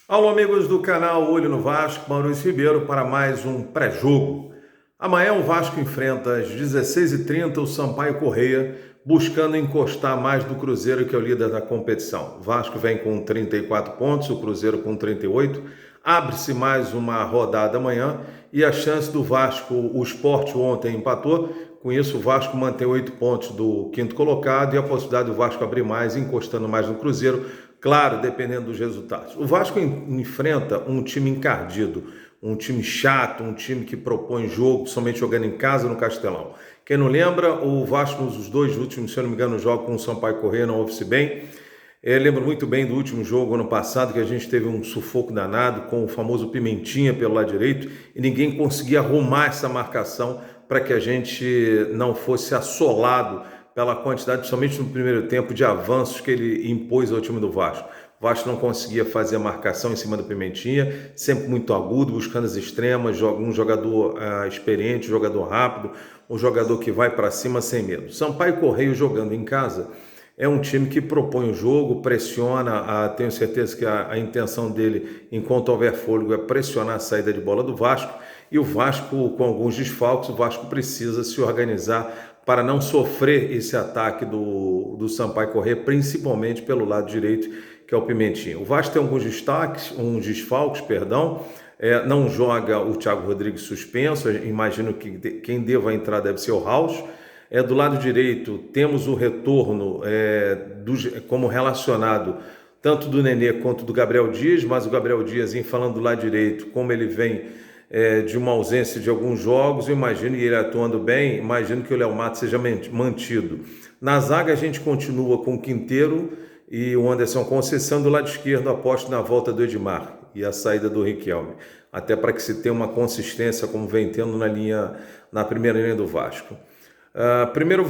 Alô, amigos do canal Olho no Vasco, Maurício Ribeiro para mais um pré-jogo. Amanhã o Vasco enfrenta às 16h30 o Sampaio Corrêa, buscando encostar mais do Cruzeiro, que é o líder da competição. O Vasco vem com 34 pontos, o Cruzeiro com 38. Abre-se mais uma rodada amanhã e a chance do Vasco, o Sport ontem empatou, com isso o Vasco mantém 8 pontos do quinto colocado e a possibilidade do Vasco abrir mais, encostando mais no Cruzeiro, claro, dependendo dos resultados. O Vasco enfrenta um time encardido, um time chato, um time que propõe jogo, somente jogando em casa no Castelão. Quem não lembra, o Vasco nos dois últimos, se eu não me engano, jogos com o Sampaio Corrêa, não ouve-se bem. Lembro muito bem do último jogo, ano passado, que a gente teve um sufoco danado com o famoso Pimentinha pelo lado direito e ninguém conseguia arrumar essa marcação para que a gente não fosse assolado pela quantidade, principalmente no primeiro tempo, de avanços que ele impôs ao time do Vasco. O Vasco não conseguia fazer a marcação em cima do Pimentinha, sempre muito agudo, buscando as extremas, um jogador experiente, um jogador rápido, um jogador que vai para cima sem medo. Sampaio Corrêa jogando em casa é um time que propõe o jogo, pressiona, tenho certeza que a intenção dele, enquanto houver fôlego, é pressionar a saída de bola do Vasco, e o Vasco, com alguns desfalques, o Vasco precisa se organizar para não sofrer esse ataque do Sampaio Corrêa, principalmente pelo lado direito, que é o Pimentinha. O Vasco tem alguns desfalques, não joga o Thiago Rodrigues suspenso, imagino que quem deva entrar deve ser o Raus. Do lado direito, temos o retorno como relacionado tanto do Nenê quanto do Gabriel Dias, mas o Gabriel Dias, falando do lado direito, como ele vem de uma ausência de alguns jogos, eu imagino, e ele atuando bem, imagino que o Léo Matos seja mantido. Na zaga a gente continua com o Quinteiro e o Anderson Conceição. Do lado esquerdo, aposto na volta do Edmar e a saída do Riquelme, até para que se tenha uma consistência como vem tendo na primeira linha do Vasco. Primeiro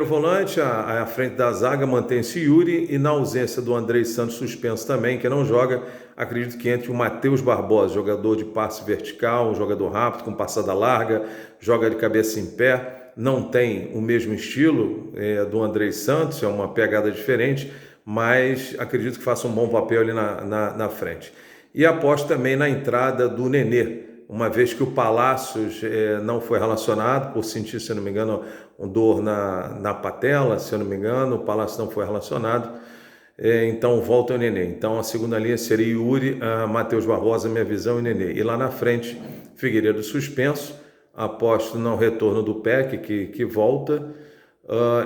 volante, à frente da zaga, mantém-se Yuri, e na ausência do Andrei Santos suspenso também, que não joga, acredito que entre o Matheus Barbosa, jogador de passe vertical, um jogador rápido, com passada larga, joga de cabeça em pé, não tem o mesmo estilo do Andrei Santos, é uma pegada diferente, mas acredito que faça um bom papel ali na frente. E aposto também na entrada do Nenê, uma vez que o Palácios não foi relacionado, por sentir, se eu não me engano, dor na patela, se eu não me engano, o Palácios não foi relacionado, então volta o Nenê. Então a segunda linha seria Yuri, Matheus Barbosa, minha visão, e Nenê. E lá na frente, Figueiredo suspenso, aposto no retorno do PEC, que volta.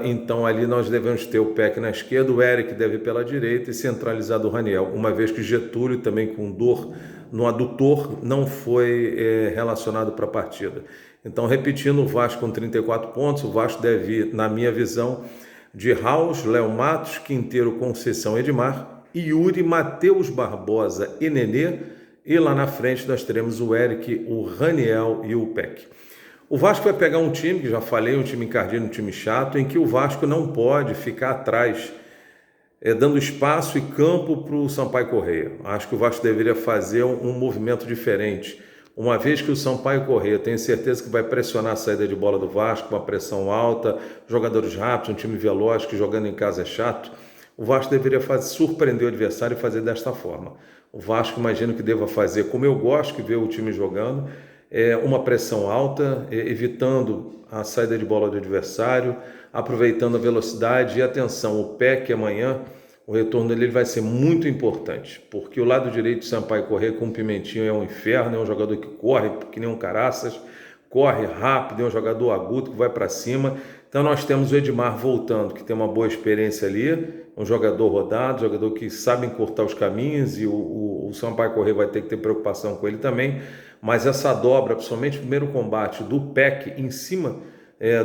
Então ali nós devemos ter o PEC na esquerda, o Eric deve ir pela direita e centralizado o Raniel, uma vez que Getúlio, também com dor no adutor, não foi relacionado para a partida. Então, repetindo, o Vasco com 34 pontos, o Vasco deve ir, na minha visão, de Raus, Léo Matos, Quinteiro, Conceição, Edmar, Yuri, Matheus Barbosa e Nenê, e lá na frente nós teremos o Eric, o Raniel e o PEC. O Vasco vai pegar um time, que já falei, um time encardido, um time chato, em que o Vasco não pode ficar atrás, dando espaço e campo para o Sampaio Corrêa. Acho que o Vasco deveria fazer um movimento diferente. Uma vez que o Sampaio Corrêa, tenho certeza que vai pressionar a saída de bola do Vasco, uma pressão alta, jogadores rápidos, um time veloz, que jogando em casa é chato, o Vasco deveria surpreender o adversário e fazer desta forma. O Vasco, imagino que deva fazer, como eu gosto de ver o time jogando, uma pressão alta, evitando a saída de bola do adversário, aproveitando a velocidade. E atenção, o PEC amanhã, o retorno dele vai ser muito importante, porque o lado direito de Sampaio Corrêa com o Pimentinho é um inferno, é um jogador que corre que nem um caraças, corre rápido, é um jogador agudo que vai para cima. Então nós temos o Edmar voltando, que tem uma boa experiência ali, um jogador rodado, jogador que sabe encurtar os caminhos, e o Sampaio Corrêa vai ter que ter preocupação com ele também. Mas essa dobra, principalmente o primeiro combate do PEC em cima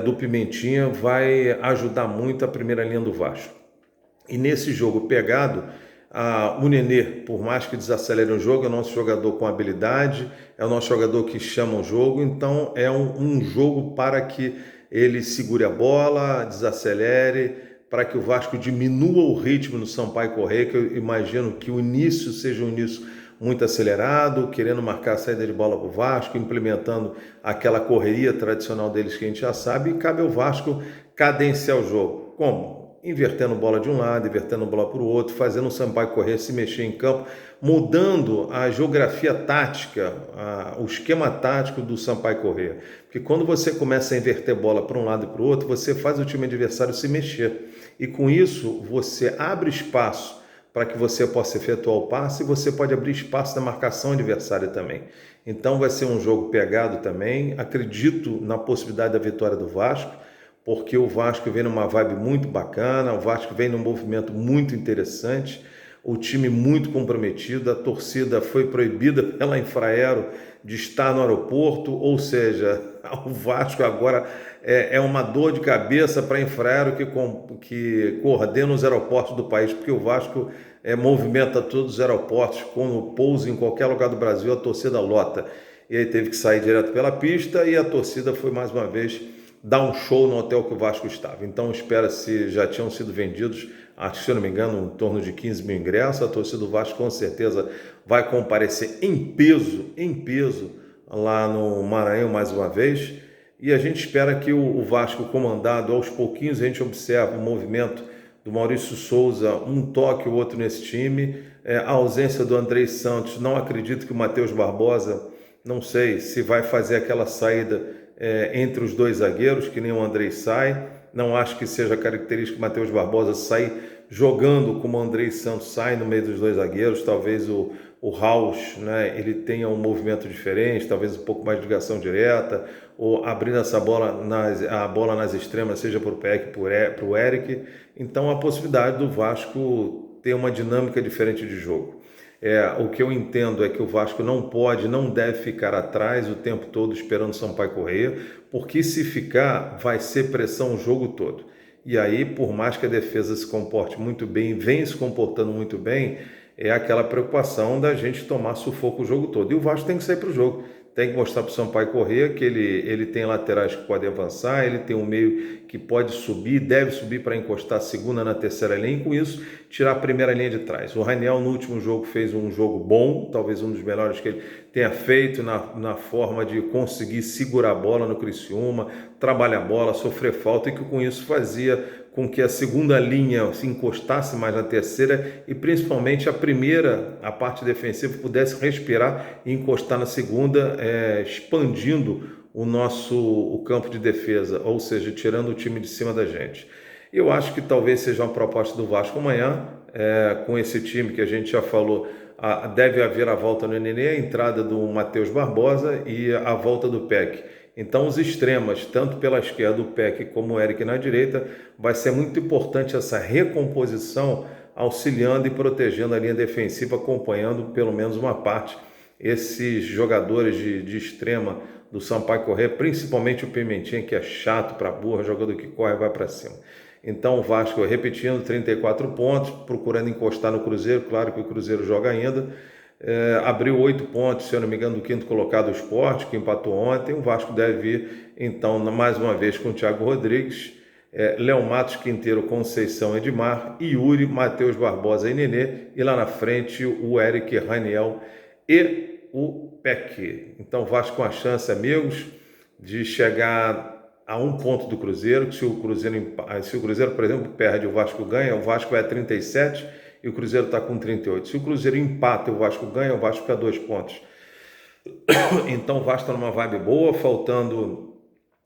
do Pimentinha, vai ajudar muito a primeira linha do Vasco. E nesse jogo pegado, o Nenê, por mais que desacelere o jogo, é o nosso jogador com habilidade, é o nosso jogador que chama o jogo, então é um jogo para que ele segure a bola, desacelere, para que o Vasco diminua o ritmo no Sampaio Corrêa, que eu imagino que o início seja um início muito acelerado, querendo marcar a saída de bola para o Vasco, implementando aquela correria tradicional deles que a gente já sabe, e cabe ao Vasco cadenciar o jogo. Como? invertendo bola de um lado, invertendo bola para o outro, fazendo o Sampaio Corrêa se mexer em campo, mudando a geografia tática, o esquema tático do Sampaio Corrêa. Porque quando você começa a inverter bola para um lado e para o outro, você faz o time adversário se mexer. E com isso, você abre espaço para que você possa efetuar o passe e você pode abrir espaço na marcação adversária também. Então vai ser um jogo pegado também. Acredito na possibilidade da vitória do Vasco, porque o Vasco vem numa vibe muito bacana, o Vasco vem num movimento muito interessante, o time muito comprometido, a torcida foi proibida pela Infraero de estar no aeroporto, ou seja, o Vasco agora é uma dor de cabeça para a Infraero que coordena os aeroportos do país, porque o Vasco movimenta todos os aeroportos, quando pousa em qualquer lugar do Brasil, a torcida lota. E aí teve que sair direto pela pista e a torcida foi mais uma vez dar um show no hotel que o Vasco estava. Então espera-se, já tinham sido vendidos, acho que se eu não me engano, em torno de 15 mil ingressos. A torcida do Vasco com certeza vai comparecer em peso lá no Maranhão mais uma vez. E a gente espera que o Vasco comandado, aos pouquinhos a gente observa o movimento do Maurício Souza, um toque ou outro nesse time, a ausência do Andrei Santos, não acredito que o Matheus Barbosa, não sei se vai fazer aquela saída entre os dois zagueiros, que nem o Andrei sai, não acho que seja característica do Matheus Barbosa sair jogando como o Andrei Santos sai no meio dos dois zagueiros, talvez o Raus, né, ele tenha um movimento diferente, talvez um pouco mais de ligação direta, ou abrindo essa bola a bola nas extremas, seja para o Peck, para o Eric. Então a possibilidade do Vasco ter uma dinâmica diferente de jogo. O que eu entendo é que o Vasco não deve ficar atrás o tempo todo esperando o Sampaio Corrêa, porque se ficar, vai ser pressão o jogo todo. E aí, por mais que a defesa se comporte muito bem, vem se comportando muito bem, é aquela preocupação da gente tomar sufoco o jogo todo. E o Vasco tem que sair para o jogo. Tem que mostrar para o Sampaio Corrêa que ele tem laterais que podem avançar, ele tem um meio que pode subir, deve subir para encostar a segunda na terceira linha e com isso tirar a primeira linha de trás. O Raniel no último jogo fez um jogo bom, talvez um dos melhores que ele tenha feito na forma de conseguir segurar a bola no Criciúma, trabalhar a bola, sofrer falta e que com isso fazia com que a segunda linha se encostasse mais na terceira e principalmente a parte defensiva, pudesse respirar e encostar na segunda, expandindo o campo de defesa, ou seja, tirando o time de cima da gente. Eu acho que talvez seja uma proposta do Vasco amanhã, com esse time que a gente já falou, deve haver a volta no Nenê, a entrada do Matheus Barbosa e a volta do Peck. Então os extremas, tanto pela esquerda o Peck como o Eric na direita, vai ser muito importante essa recomposição, auxiliando e protegendo a linha defensiva, acompanhando pelo menos uma parte esses jogadores de extrema do Sampaio Corrêa, principalmente o Pimentinha, que é chato para burra, jogador que corre e vai para cima. Então o Vasco, repetindo, 34 pontos, procurando encostar no Cruzeiro, claro que o Cruzeiro joga ainda, abriu 8 pontos, se eu não me engano, do quinto colocado o Sport, que empatou ontem. O Vasco deve vir, então, mais uma vez com o Thiago Rodrigues, Léo Matos, Quinteiro, Conceição, Edmar, Yuri, Matheus Barbosa e Nenê, e lá na frente o Eric, Raniel e o Peck. Então, Vasco com a chance, amigos, de chegar a um ponto do Cruzeiro. Se o Cruzeiro, por exemplo, perde, o Vasco ganha, o Vasco vai a 37 e o Cruzeiro está com 38. Se o Cruzeiro empata e o Vasco ganha, o Vasco fica a 2 pontos. Então o Vasco está numa vibe boa, faltando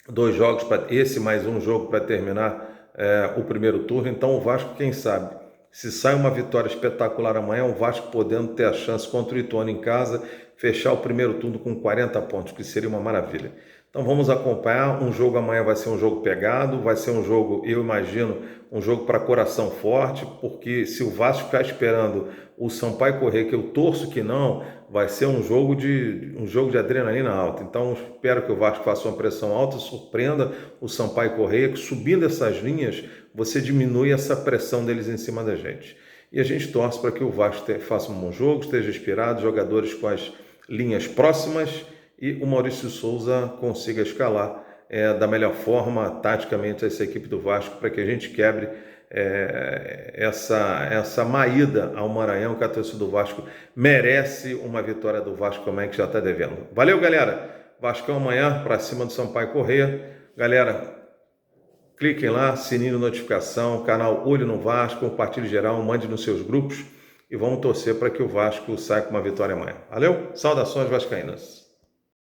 2 jogos, esse mais um jogo para terminar o primeiro turno. Então o Vasco, quem sabe, se sai uma vitória espetacular amanhã, o Vasco podendo ter a chance contra o Ituano em casa, fechar o primeiro turno com 40 pontos, que seria uma maravilha. Então vamos acompanhar, um jogo amanhã vai ser um jogo pegado, vai ser um jogo, eu imagino, um jogo para coração forte, porque se o Vasco ficar esperando o Sampaio Corrêa, que eu torço que não, vai ser um jogo de adrenalina alta. Então espero que o Vasco faça uma pressão alta, surpreenda o Sampaio Corrêa, que subindo essas linhas, você diminui essa pressão deles em cima da gente. E a gente torce para que o Vasco faça um bom jogo, esteja inspirado, jogadores com as linhas próximas, e o Maurício Souza consiga escalar da melhor forma, taticamente, essa equipe do Vasco, para que a gente quebre essa maída ao Maranhão, que a torcida do Vasco merece uma vitória do Vasco também, que já está devendo. Valeu, galera! Vascão amanhã, para cima do Sampaio Corrêa. Galera, cliquem lá, sininho de notificação, canal Olho no Vasco, compartilhe geral, mande nos seus grupos e vamos torcer para que o Vasco saia com uma vitória amanhã. Valeu? Saudações vascaínas!